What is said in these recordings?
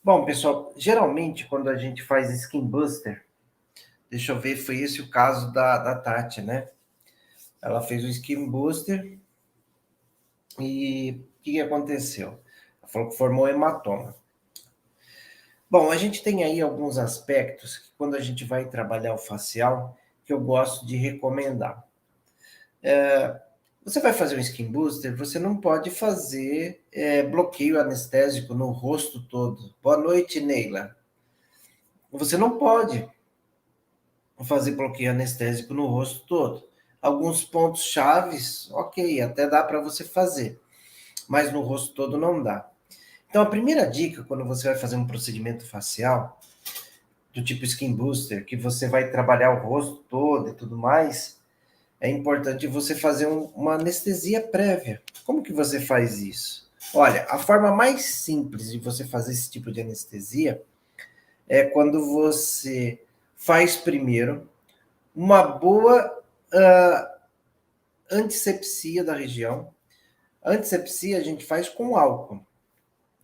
Bom, pessoal, geralmente quando a gente faz Skin Buster, deixa eu ver, foi esse o caso da Tati, né? Ela fez o Skin Buster e o que aconteceu? Ela falou que formou hematoma. Bom, a gente tem aí alguns aspectos que quando a gente vai trabalhar o facial, que eu gosto de recomendar. Você vai fazer um Skin Booster, você não pode fazer bloqueio anestésico no rosto todo. Boa noite, Neila. Você não pode fazer bloqueio anestésico no rosto todo. Alguns pontos chaves, ok, até dá para você fazer, mas no rosto todo não dá. Então, a primeira dica quando você vai fazer um procedimento facial, do tipo Skin Booster, que você vai trabalhar o rosto todo e tudo mais, é importante você fazer uma anestesia prévia. Como que você faz isso? Olha, a forma mais simples de você fazer esse tipo de anestesia é quando você faz primeiro uma boa antisepsia da região. A antisepsia a gente faz com álcool.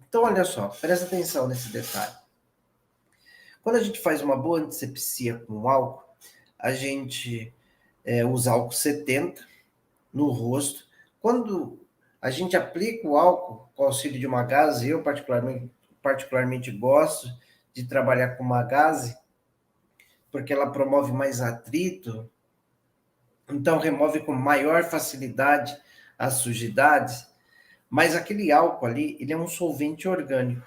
Então, olha só, presta atenção nesse detalhe. Quando a gente faz uma boa antisepsia com álcool, a gente usa álcool 70 no rosto. Quando a gente aplica o álcool com auxílio de uma gaze, eu particularmente gosto de trabalhar com uma gaze, porque ela promove mais atrito, então remove com maior facilidade as sujidades, mas aquele álcool ali, ele é um solvente orgânico.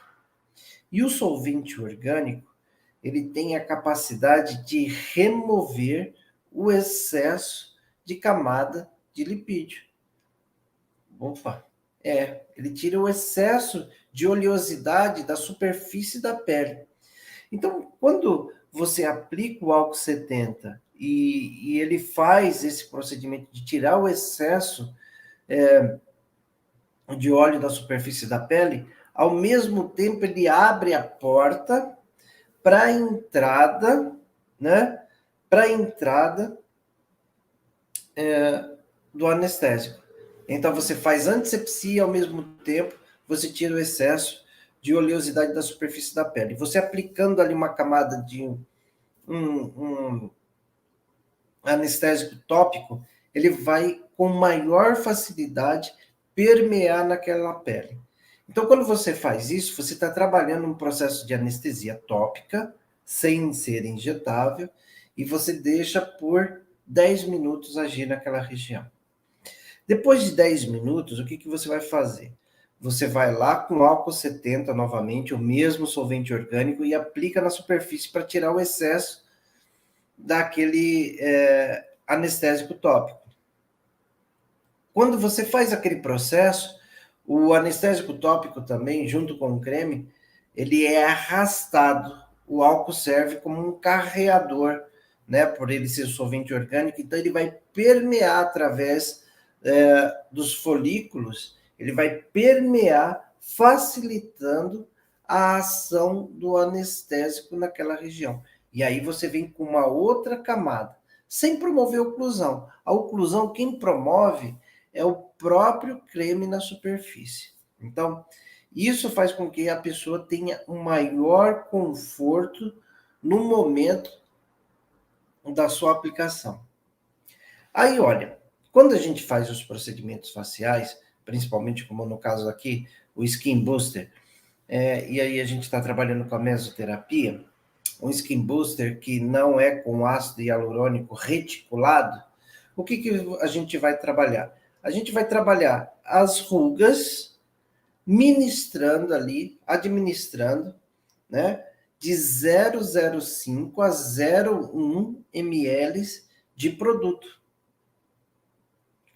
E o solvente orgânico, ele tem a capacidade de remover o excesso de camada de lipídio. Opa, ele tira o excesso de oleosidade da superfície da pele. Então, quando você aplica o álcool 70 e ele faz esse procedimento de tirar o excesso de óleo da superfície da pele, ao mesmo tempo ele abre a porta para a entrada, né? Para a entrada do anestésico. Então você faz antisepsia ao mesmo tempo, você tira o excesso de oleosidade da superfície da pele. Você aplicando ali uma camada de um anestésico tópico, ele vai com maior facilidade permear naquela pele. Então, quando você faz isso, você está trabalhando um processo de anestesia tópica, sem ser injetável, e você deixa por 10 minutos agir naquela região. Depois de 10 minutos, o que você vai fazer? Você vai lá com álcool 70 novamente, o mesmo solvente orgânico, e aplica na superfície para tirar o excesso daquele anestésico tópico. Quando você faz aquele processo, o anestésico tópico também, junto com o creme, ele é arrastado. O álcool serve como um carreador, né? Por ele ser solvente orgânico, então ele vai permear através dos folículos, ele vai permear, facilitando a ação do anestésico naquela região. E aí você vem com uma outra camada, sem promover oclusão. A oclusão, quem promove é o próprio creme na superfície. Então, isso faz com que a pessoa tenha um maior conforto no momento da sua aplicação. Aí, olha, quando a gente faz os procedimentos faciais, principalmente como no caso aqui, o Skin Booster, e aí a gente está trabalhando com a mesoterapia, um Skin Booster que não é com ácido hialurônico reticulado, o que a gente vai trabalhar? A gente vai trabalhar as rugas, ministrando ali, administrando, né, de 0,05 a 0,1 ml de produto,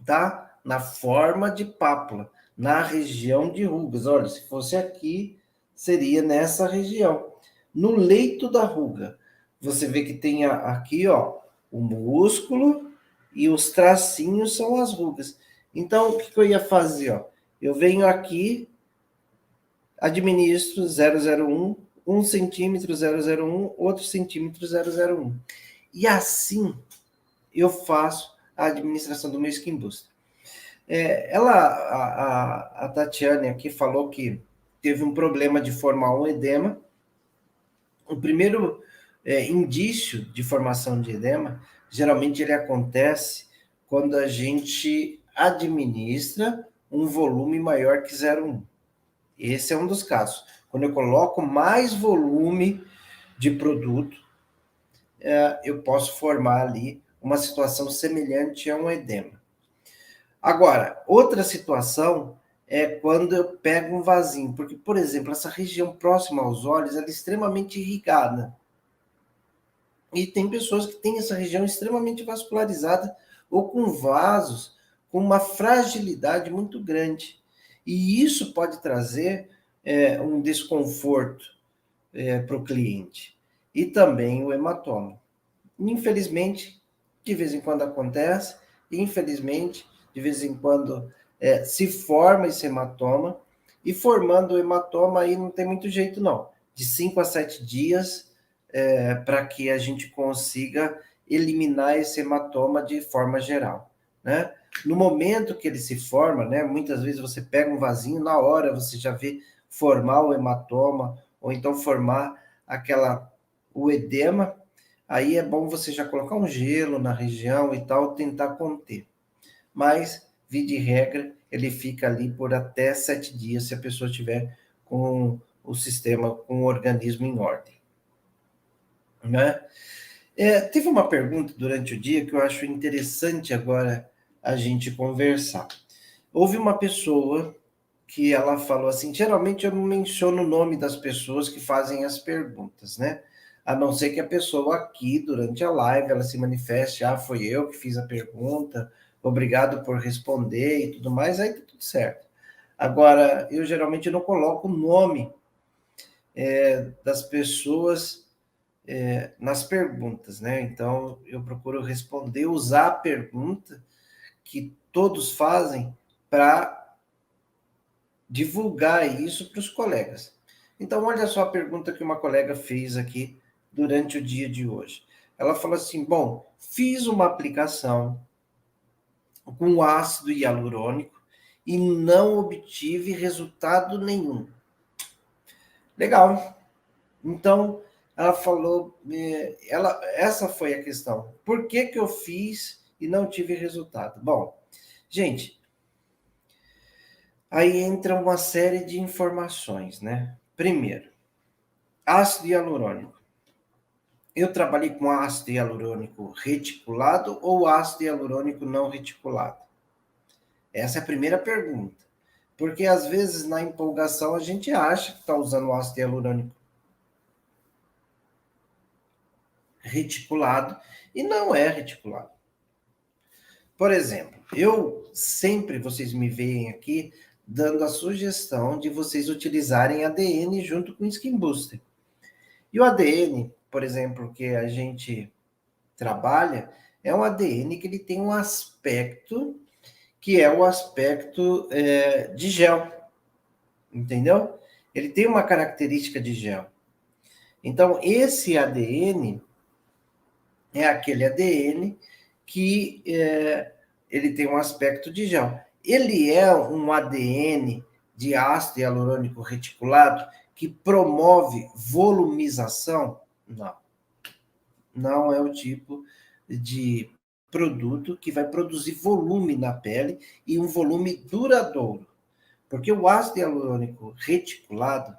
tá? Na forma de pápula, na região de rugas. Olha, se fosse aqui, seria nessa região. No leito da ruga, você vê que tem aqui, ó, o músculo e os tracinhos são as rugas. Então, o que eu ia fazer, ó? Eu venho aqui, administro 001, 1 centímetro 001, outro centímetro 001. E assim eu faço a administração do meu Skin Booster. A Tatiane aqui falou que teve um problema de formar um edema, O primeiro indício de formação de edema, geralmente ele acontece quando a gente administra um volume maior que 0,1. Esse é um dos casos. Quando eu coloco mais volume de produto, eu posso formar ali uma situação semelhante a um edema. Agora, outra situação é quando eu pego um vasinho, porque, por exemplo, essa região próxima aos olhos ela é extremamente irrigada. E tem pessoas que têm essa região extremamente vascularizada ou com vasos com uma fragilidade muito grande. E isso pode trazer um desconforto para o cliente. E também o hematoma. Infelizmente, de vez em quando acontece, infelizmente, de vez em quando se forma esse hematoma, e formando o hematoma aí não tem muito jeito não. De 5 a 7 dias para que a gente consiga eliminar esse hematoma de forma geral, né? No momento que ele se forma, né, muitas vezes você pega um vasinho, na hora você já vê formar o hematoma, ou então formar o edema, aí é bom você já colocar um gelo na região e tal, tentar conter. Mas, via de regra, ele fica ali por até 7 dias, se a pessoa tiver com o sistema, com o organismo em ordem, né? Teve uma pergunta durante o dia que eu acho interessante agora a gente conversar. Houve uma pessoa que ela falou assim, geralmente eu não menciono o nome das pessoas que fazem as perguntas, né? A não ser que a pessoa aqui, durante a live, ela se manifeste, foi eu que fiz a pergunta, obrigado por responder e tudo mais, aí tá tudo certo. Agora, eu geralmente não coloco o nome das pessoas nas perguntas, né? Então, eu procuro responder, usar a pergunta que todos fazem para divulgar isso para os colegas. Então, olha só a pergunta que uma colega fez aqui durante o dia de hoje. Ela falou assim: bom, fiz uma aplicação com ácido hialurônico e não obtive resultado nenhum. Legal. Então, ela falou, essa foi a questão. Por que que eu fiz e não tive resultado? Bom, gente, aí entra uma série de informações, né? Primeiro, ácido hialurônico. Eu trabalhei com ácido hialurônico reticulado ou ácido hialurônico não reticulado? Essa é a primeira pergunta. Porque às vezes na empolgação a gente acha que está usando ácido hialurônico reticulado e não é reticulado. Por exemplo, eu sempre, vocês me veem aqui, dando a sugestão de vocês utilizarem ADN junto com Skin Booster. E o ADN, por exemplo, que a gente trabalha, é um ADN que ele tem um aspecto que é o aspecto de gel, entendeu? Ele tem uma característica de gel. Então, esse ADN é aquele ADN que ele tem um aspecto de gel. Ele é um ADN de ácido hialurônico reticulado que promove volumização? Não. Não é o tipo de produto que vai produzir volume na pele e um volume duradouro. Porque o ácido hialurônico reticulado,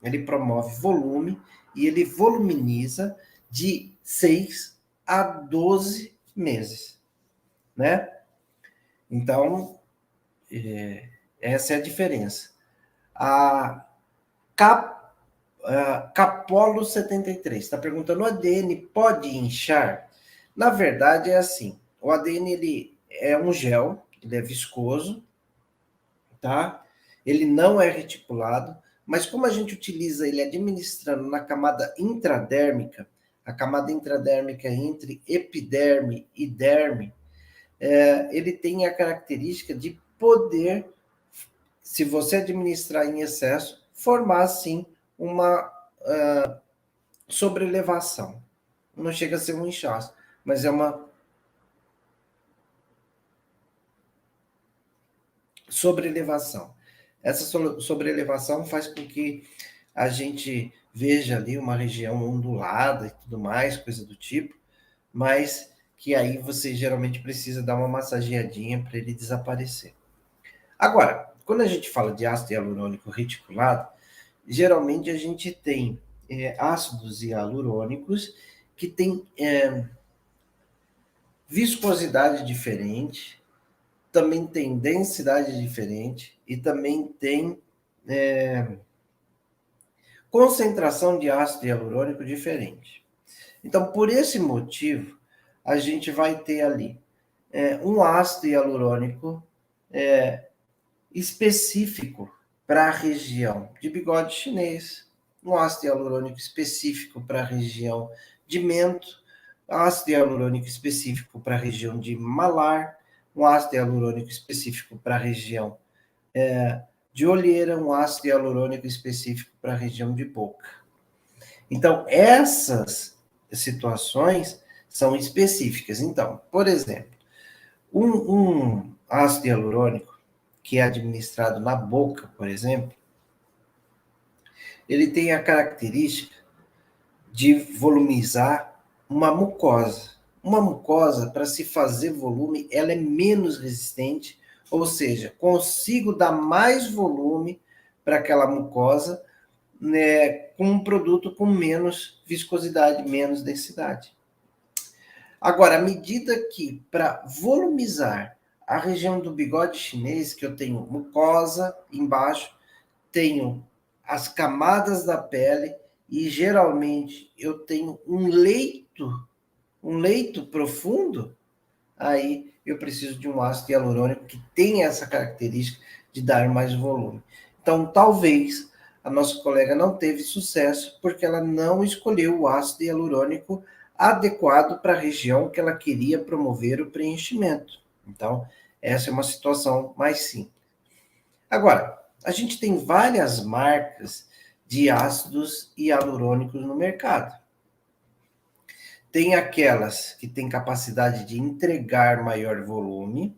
ele promove volume e ele voluminiza de 6 a 12 meses, né? Então, essa é a diferença. A, Cap, a Capolo 73 está perguntando: o ADN pode inchar? Na verdade, é assim: o ADN ele é um gel, ele é viscoso, tá? Ele não é reticulado, mas como a gente utiliza ele administrando na camada intradérmica, a camada intradérmica entre epiderme e derme, ele tem a característica de poder, se você administrar em excesso, formar sim uma sobrelevação. Não chega a ser um inchaço, mas é uma sobrelevação. Essa sobrelevação faz com que a gente veja ali uma região ondulada e tudo mais, coisa do tipo, mas que aí você geralmente precisa dar uma massageadinha para ele desaparecer. Agora, quando a gente fala de ácido hialurônico reticulado, geralmente a gente tem ácidos hialurônicos que têm viscosidade diferente, também tem densidade diferente e também tem concentração de ácido hialurônico diferente. Então, por esse motivo, a gente vai ter ali um ácido hialurônico específico para a região de bigode chinês, um ácido hialurônico específico para a região de mento, ácido hialurônico específico para a região de malar, um ácido hialurônico específico para a região de olheira, um ácido hialurônico específico para a região de boca. Então, essas situações são específicas. Então, por exemplo, um ácido hialurônico que é administrado na boca, por exemplo, ele tem a característica de volumizar uma mucosa. Uma mucosa, para se fazer volume, ela é menos resistente, ou seja, consigo dar mais volume para aquela mucosa, né, com um produto com menos viscosidade, menos densidade. Agora, à medida que, para volumizar a região do bigode chinês, que eu tenho mucosa embaixo, tenho as camadas da pele e geralmente eu tenho um leito profundo, aí eu preciso de um ácido hialurônico que tenha essa característica de dar mais volume. Então, talvez a nossa colega não teve sucesso porque ela não escolheu o ácido hialurônico adequado para a região que ela queria promover o preenchimento. Então, essa é uma situação mais simples. Agora, a gente tem várias marcas de ácidos hialurônicos no mercado. Tem aquelas que têm capacidade de entregar maior volume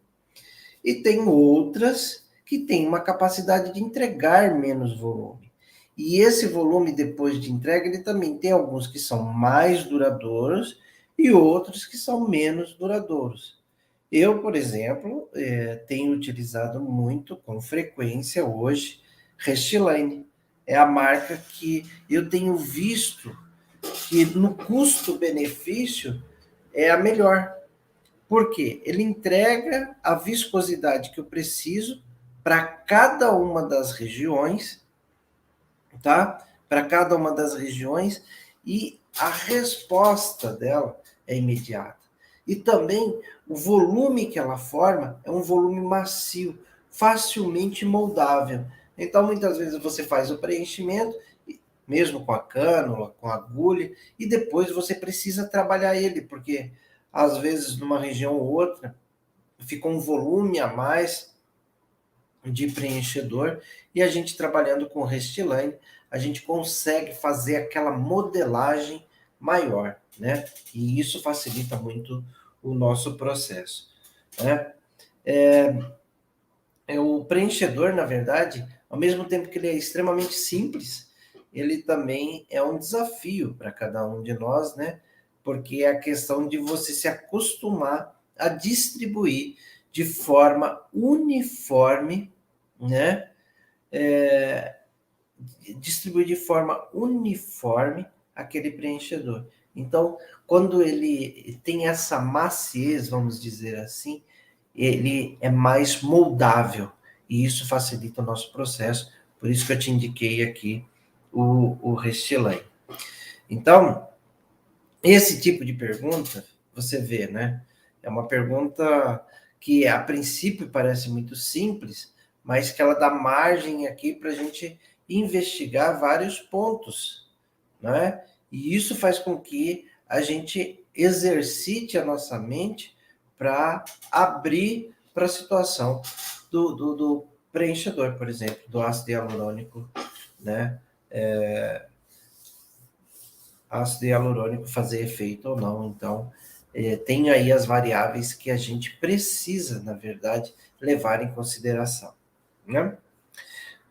e tem outras que têm uma capacidade de entregar menos volume. E esse volume, depois de entrega, ele também tem alguns que são mais duradouros e outros que são menos duradouros. Eu, por exemplo, tenho utilizado muito, com frequência hoje, Restylane. É a marca que eu tenho visto que no custo-benefício é a melhor. Por quê? Ele entrega a viscosidade que eu preciso para cada uma das regiões, tá? Para cada uma das regiões e a resposta dela é imediata. E também o volume que ela forma é um volume macio, facilmente moldável. Então, muitas vezes você faz o preenchimento, mesmo com a cânula, com a agulha, e depois você precisa trabalhar ele, porque às vezes numa região ou outra fica um volume a mais de preenchedor, e a gente trabalhando com Restylane, a gente consegue fazer aquela modelagem maior, né? E isso facilita muito o nosso processo, né? O preenchedor, na verdade, ao mesmo tempo que ele é extremamente simples, ele também é um desafio para cada um de nós, né? Porque é a questão de você se acostumar a distribuir de forma uniforme, né? Distribuir de forma uniforme aquele preenchedor. Então, quando ele tem essa maciez, vamos dizer assim, ele é mais moldável e isso facilita o nosso processo. Por isso que eu te indiquei aqui o Restylane. Então, esse tipo de pergunta, você vê, né? É uma pergunta que a princípio parece muito simples, mas que ela dá margem aqui para a gente investigar vários pontos, né? E isso faz com que a gente exercite a nossa mente para abrir para a situação do preenchedor, por exemplo, do ácido hialurônico, né? Ácido hialurônico fazer efeito ou não. Então, tem aí as variáveis que a gente precisa, na verdade, levar em consideração, né?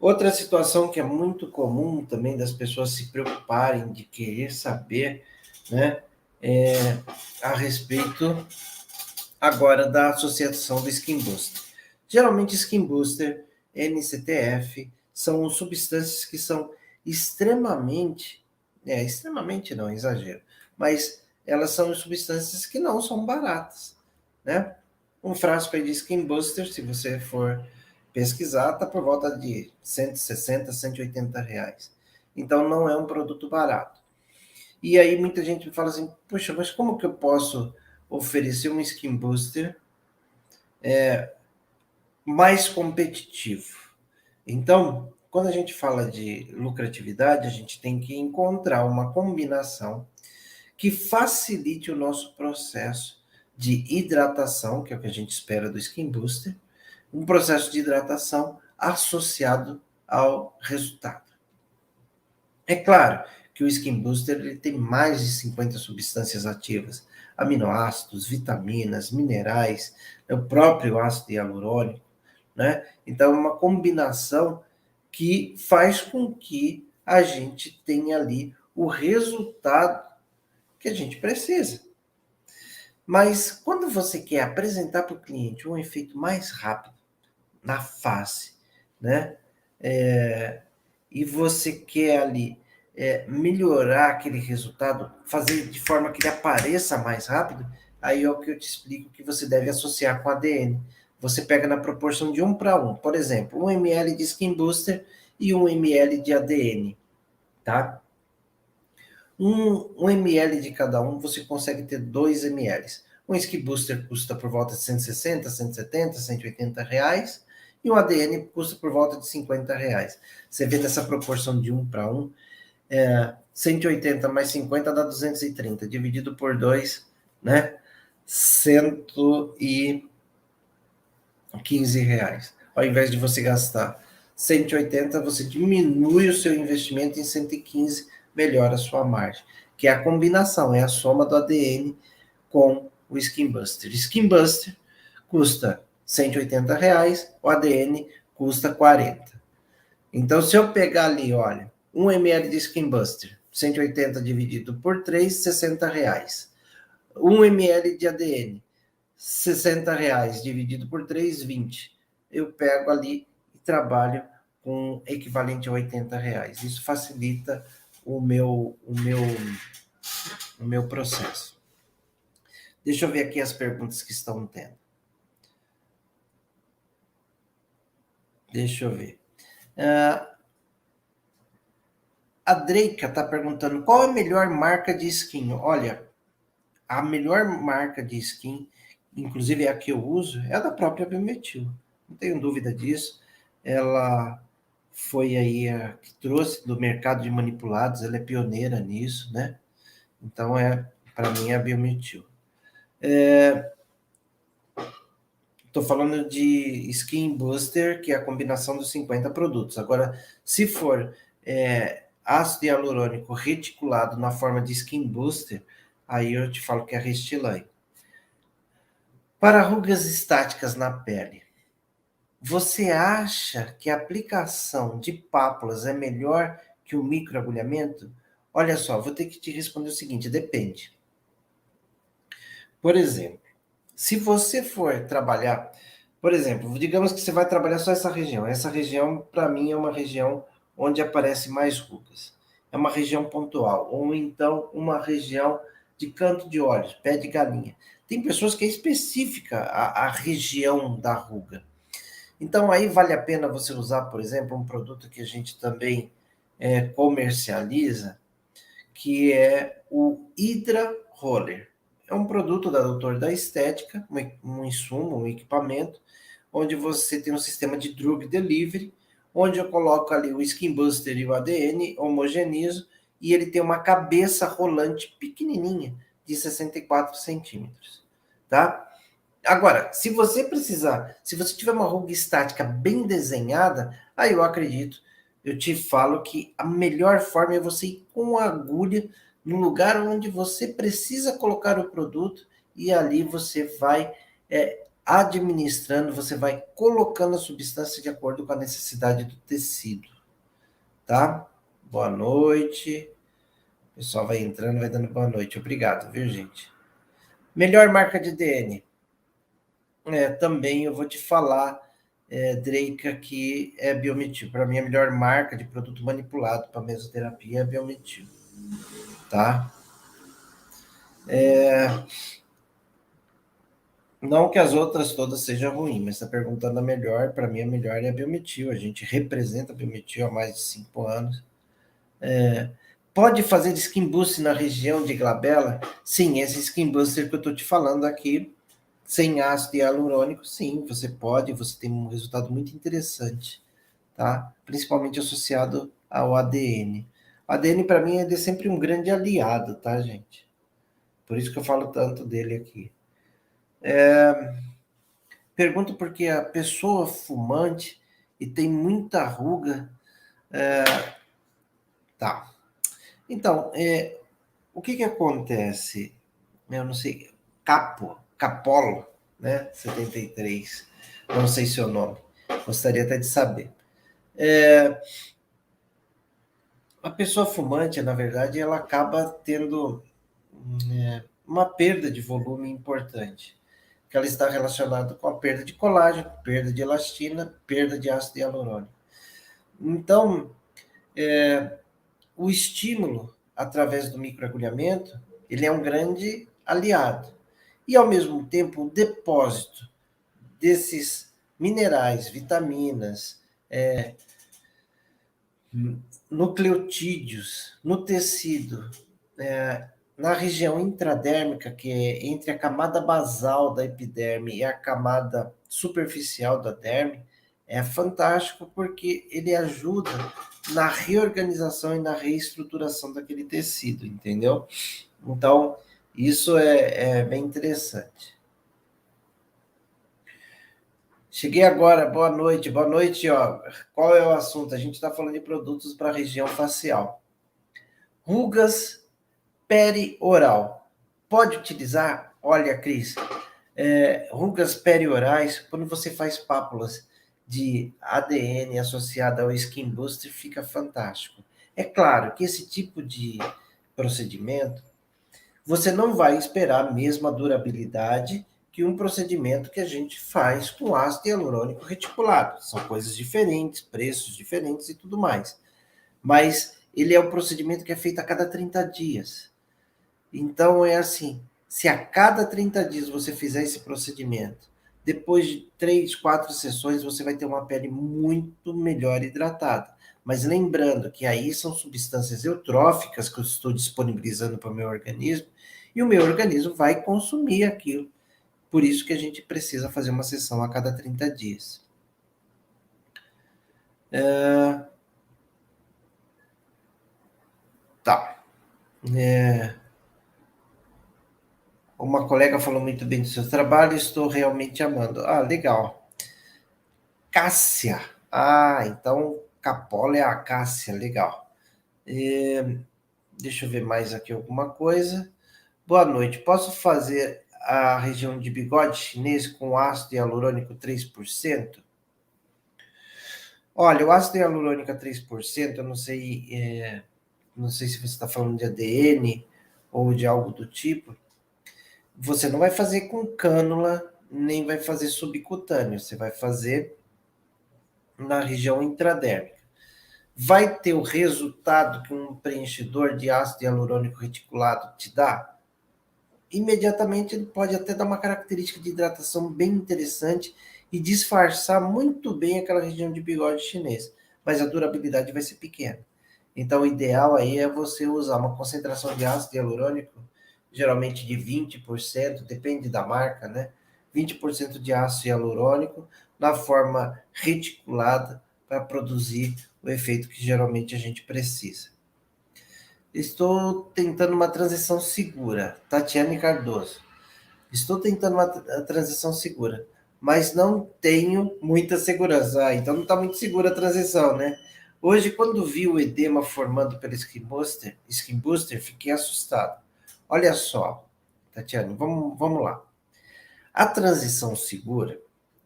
Outra situação que é muito comum também das pessoas se preocuparem de querer saber, né, é a respeito agora da associação do Skin Booster. Geralmente, Skin Booster, NCTF, são substâncias que são extremamente não, exagero, mas elas são substâncias que não são baratas, né? Um frasco aí de Skin Booster, se você for pesquisar, está por volta de 160, 180 reais. Então, não é um produto barato. E aí muita gente fala assim, poxa, mas como que eu posso oferecer um Skin Booster mais competitivo? Então, quando a gente fala de lucratividade, a gente tem que encontrar uma combinação que facilite o nosso processo de hidratação, que é o que a gente espera do Skin Booster, um processo de hidratação associado ao resultado. É claro que o Skin Booster ele tem mais de 50 substâncias ativas, aminoácidos, vitaminas, minerais, o próprio ácido hialurônico, né? Então, é uma combinação que faz com que a gente tenha ali o resultado que a gente precisa. Mas quando você quer apresentar para o cliente um efeito mais rápido na face, né? E você quer ali melhorar aquele resultado, fazer de forma que ele apareça mais rápido, aí é o que eu te explico que você deve associar com ADN. Você pega na proporção de 1 para 1. Por exemplo, 1 ml de Skin Booster e 1 ml de ADN, tá? 1 ml de cada um, você consegue ter 2 ml. Um Skin Booster custa por volta de 160, 170, 180 reais, e o ADN custa por volta de 50 reais. Você vê nessa proporção de 1 para 1, 180 mais 50 dá 230, dividido por 2, né? 115 reais. Ao invés de você gastar 180, você diminui o seu investimento em 115, melhora a sua margem. Que é a combinação, é a soma do ADN com o Skin Buster. Skin Buster custa 180 reais, o ADN custa 40. Então, se eu pegar ali, olha, 1 ml de Skin Buster, 180 dividido por 3, 60 reais. 1 ml de ADN, 60 reais dividido por 3, 20. Eu pego ali e trabalho com equivalente a 80 reais. Isso facilita o meu processo. Deixa eu ver aqui as perguntas que estão tendo. Deixa eu ver. A Dreica está perguntando qual é a melhor marca de skin. Olha, a melhor marca de skin, inclusive é a que eu uso, é a da própria Biometil. Não tenho dúvida disso. Ela foi aí a que trouxe do mercado de manipulados, ela é pioneira nisso, né? Então, para mim, é a Biometil. Estou falando de Skin Booster, que é a combinação dos 50 produtos. Agora, se for ácido hialurônico reticulado na forma de Skin Booster, aí eu te falo que é a Restylane. Para rugas estáticas na pele, você acha que a aplicação de pápulas é melhor que o microagulhamento? Olha só, vou ter que te responder o seguinte, depende. Por exemplo, se você for trabalhar, por exemplo, digamos que você vai trabalhar só essa região. Essa região, para mim, é uma região onde aparece mais rugas. É uma região pontual, ou então uma região de canto de olhos, pé de galinha. Tem pessoas que é específica a região da ruga. Então, aí vale a pena você usar, por exemplo, um produto que a gente também comercializa, que é o Hydra Roller. É um produto da Doutor da Estética, um insumo, um equipamento, onde você tem um sistema de drug delivery, onde eu coloco ali o Skin Booster e o ADN, homogenizo, e ele tem uma cabeça rolante pequenininha, de 64 centímetros, tá? Agora, se você tiver uma ruga estática bem desenhada, aí eu acredito, eu te falo que a melhor forma é você ir com a agulha no lugar onde você precisa colocar o produto e ali você vai administrando, você vai colocando a substância de acordo com a necessidade do tecido, tá? Boa noite. O pessoal vai entrando, vai dando boa noite. Obrigado, viu, gente? Melhor marca de DN. Também eu vou te falar, Dreica, que é Biometil. Para mim, a melhor marca de produto manipulado para mesoterapia é Biometil, tá? Não que as outras todas sejam ruins, mas está perguntando a melhor. Para mim, a melhor é a Biometil. A gente representa a Biometil há mais de 5 anos. Pode fazer skin boost na região de glabela? Sim, esse skin booster que eu estou te falando aqui, sem ácido hialurônico, sim, você pode, você tem um resultado muito interessante, tá? Principalmente associado ao ADN. O ADN, para mim, ele é sempre um grande aliado, tá, gente? Por isso que eu falo tanto dele aqui. Pergunto porque a pessoa fumante e tem muita ruga. Tá. Então, o que acontece? Eu não sei. Capolo, né? 73. Não sei seu nome. Gostaria até de saber. A pessoa fumante, na verdade, ela acaba tendo uma perda de volume importante, que ela está relacionada com a perda de colágeno, perda de elastina, perda de ácido hialurônico. Então, o estímulo através do microagulhamento, ele é um grande aliado. E, ao mesmo tempo, o depósito desses minerais, vitaminas, nucleotídeos no tecido, na região intradérmica, que é entre a camada basal da epiderme e a camada superficial da derme, é fantástico porque ele ajuda na reorganização e na reestruturação daquele tecido, entendeu? Então, isso é bem interessante. Cheguei agora, boa noite, boa noite, ó. Qual é o assunto? A gente está falando de produtos para a região facial. Rugas perioral. Pode utilizar? Olha, Cris, rugas periorais, quando você faz pápulas de ADN associada ao Skin Booster, fica fantástico. É claro que esse tipo de procedimento, você não vai esperar a mesma durabilidade que um procedimento que a gente faz com ácido hialurônico reticulado. São coisas diferentes, preços diferentes e tudo mais. Mas ele é um procedimento que é feito a cada 30 dias. Então é assim, se a cada 30 dias você fizer esse procedimento, depois de 3, 4 sessões, você vai ter uma pele muito melhor hidratada. Mas lembrando que aí são substâncias eutróficas que eu estou disponibilizando para o meu organismo, e o meu organismo vai consumir aquilo. Por isso que a gente precisa fazer uma sessão a cada 30 dias. Tá. Uma colega falou muito bem do seu trabalho, estou realmente amando. Ah, legal. Cássia. Ah, então Capola é a Cássia, legal. Deixa eu ver mais aqui alguma coisa. Boa noite. Posso fazer a região de bigode chinês com ácido hialurônico 3%? Olha, o ácido hialurônico a 3%, eu não sei se você está falando de ADN ou de algo do tipo. Você não vai fazer com cânula, nem vai fazer subcutâneo. Você vai fazer na região intradérmica. Vai ter o resultado que um preenchedor de ácido hialurônico reticulado te dá? Imediatamente ele pode até dar uma característica de hidratação bem interessante e disfarçar muito bem aquela região de bigode chinês, mas a durabilidade vai ser pequena. Então, o ideal aí é você usar uma concentração de ácido hialurônico, geralmente de 20%, depende da marca, né? 20% de ácido hialurônico na forma reticulada para produzir o efeito que geralmente a gente precisa. Estou tentando uma transição segura. Tatiane Cardoso. Estou tentando uma transição segura, mas não tenho muita segurança. Ah, então não está muito segura a transição, né? Hoje, quando vi o edema formando pelo Skin Booster, fiquei assustado. Olha só, Tatiane, vamos lá. A transição segura,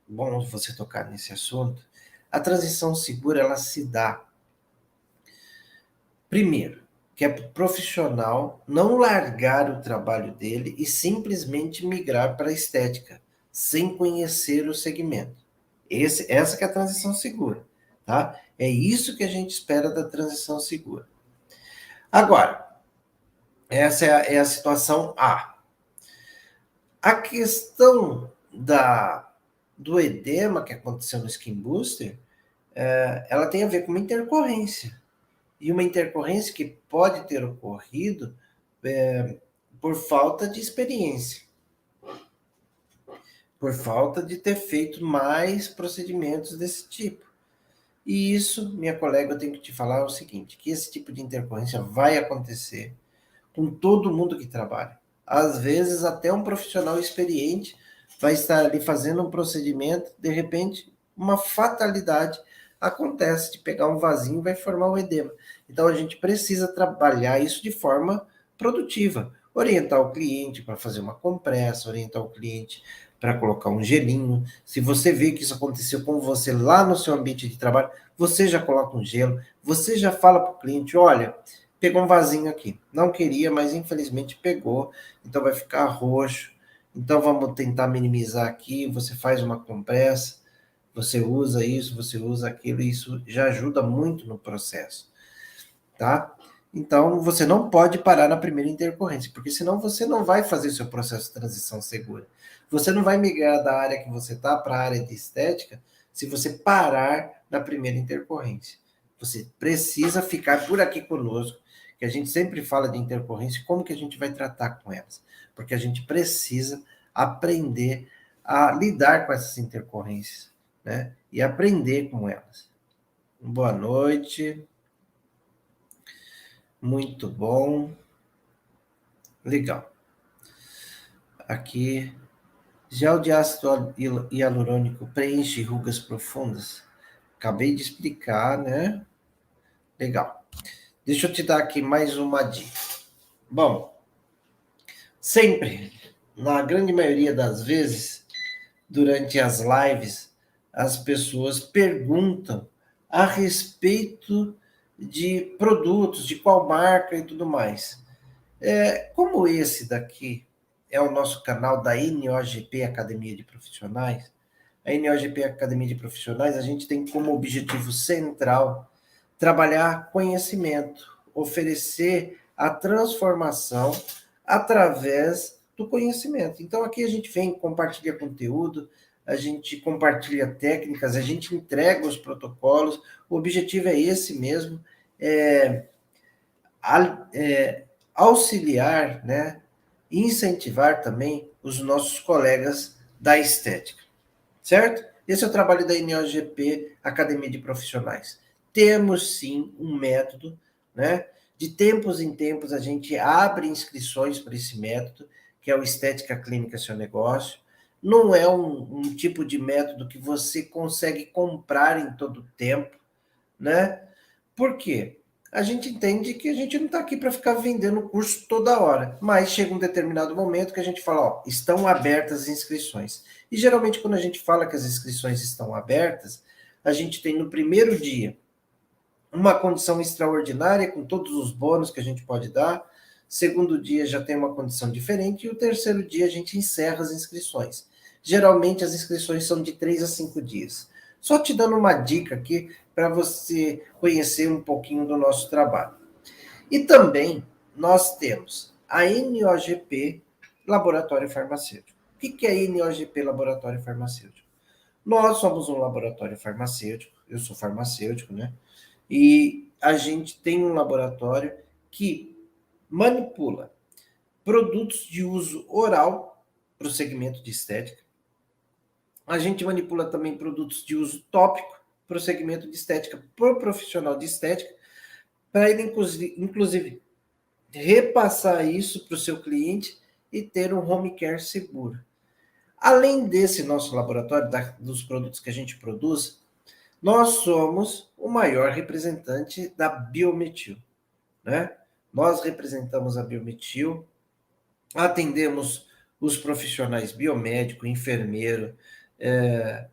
bom você tocar nesse assunto, a transição segura, ela se dá, primeiro, que é para o profissional não largar o trabalho dele e simplesmente migrar para a estética, sem conhecer o segmento. Essa que é a transição segura, tá? É isso que a gente espera da transição segura. Agora, essa é a situação A. A questão do edema que aconteceu no Skin Booster, ela tem a ver com uma intercorrência. E uma intercorrência que pode ter ocorrido por falta de experiência, por falta de ter feito mais procedimentos desse tipo. E isso, minha colega, eu tenho que te falar o seguinte, que esse tipo de intercorrência vai acontecer com todo mundo que trabalha. Às vezes, até um profissional experiente vai estar ali fazendo um procedimento, de repente, uma fatalidade acontece de pegar um vasinho e vai formar um edema. Então, a gente precisa trabalhar isso de forma produtiva. Orientar o cliente para fazer uma compressa, orientar o cliente para colocar um gelinho. Se você vê que isso aconteceu com você lá no seu ambiente de trabalho, você já coloca um gelo, você já fala para o cliente, olha, pegou um vasinho aqui. Não queria, mas infelizmente pegou. Então vai ficar roxo. Então vamos tentar minimizar aqui. Você faz uma compressa, você usa isso, você usa aquilo, e isso já ajuda muito no processo, tá? Então você não pode parar na primeira intercorrência, porque senão você não vai fazer seu processo de transição segura. Você não vai migrar da área que você está para a área de estética se você parar na primeira intercorrência. Você precisa ficar por aqui conosco, que a gente sempre fala de intercorrência, como que a gente vai tratar com elas, porque a gente precisa aprender a lidar com essas intercorrências, né? E aprender com elas. Boa noite. Muito bom. Legal. Aqui, gel de ácido hialurônico preenche rugas profundas. Acabei de explicar, né? Legal. Deixa eu te dar aqui mais uma dica. Bom, sempre, na grande maioria das vezes, durante as lives, as pessoas perguntam a respeito de produtos, de qual marca e tudo mais. Como esse daqui é o nosso canal da NOGP Academia de Profissionais, a NOGP Academia de Profissionais, a gente tem como objetivo central trabalhar conhecimento, oferecer a transformação através do conhecimento. Então aqui a gente vem, compartilha conteúdo, a gente compartilha técnicas, a gente entrega os protocolos, o objetivo é esse mesmo, é, auxiliar, né, incentivar também os nossos colegas da estética, certo? Esse é o trabalho da NOGP Academia de Profissionais. Temos sim um método, né? De tempos em tempos a gente abre inscrições para esse método, que é o Estética Clínica Seu Negócio. Não é um tipo de método que você consegue comprar em todo o tempo, né? Por quê? A gente entende que a gente não está aqui para ficar vendendo o curso toda hora, mas chega um determinado momento que a gente fala, ó, estão abertas as inscrições. E geralmente quando a gente fala que as inscrições estão abertas, a gente tem no primeiro dia uma condição extraordinária com todos os bônus que a gente pode dar. Segundo dia já tem uma condição diferente e o terceiro dia a gente encerra as inscrições. Geralmente as inscrições são de 3 a 5 dias. Só te dando uma dica aqui para você conhecer um pouquinho do nosso trabalho. E também nós temos a NOGP Laboratório Farmacêutico. O que é a NOGP Laboratório Farmacêutico? Nós somos um laboratório farmacêutico, eu sou farmacêutico, né? E a gente tem um laboratório que manipula produtos de uso oral para o segmento de estética. A gente manipula também produtos de uso tópico para o segmento de estética, para o profissional de estética, para ele, inclusive, repassar isso para o seu cliente e ter um home care seguro. Além desse nosso laboratório, dos produtos que a gente produz, nós somos o maior representante da Biometil, né? Nós representamos a Biometil, atendemos os profissionais biomédico, enfermeiro, eh,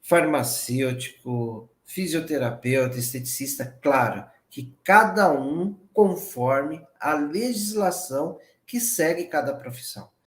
farmacêutico, fisioterapeuta, esteticista, claro, que cada um conforme a legislação que segue cada profissão.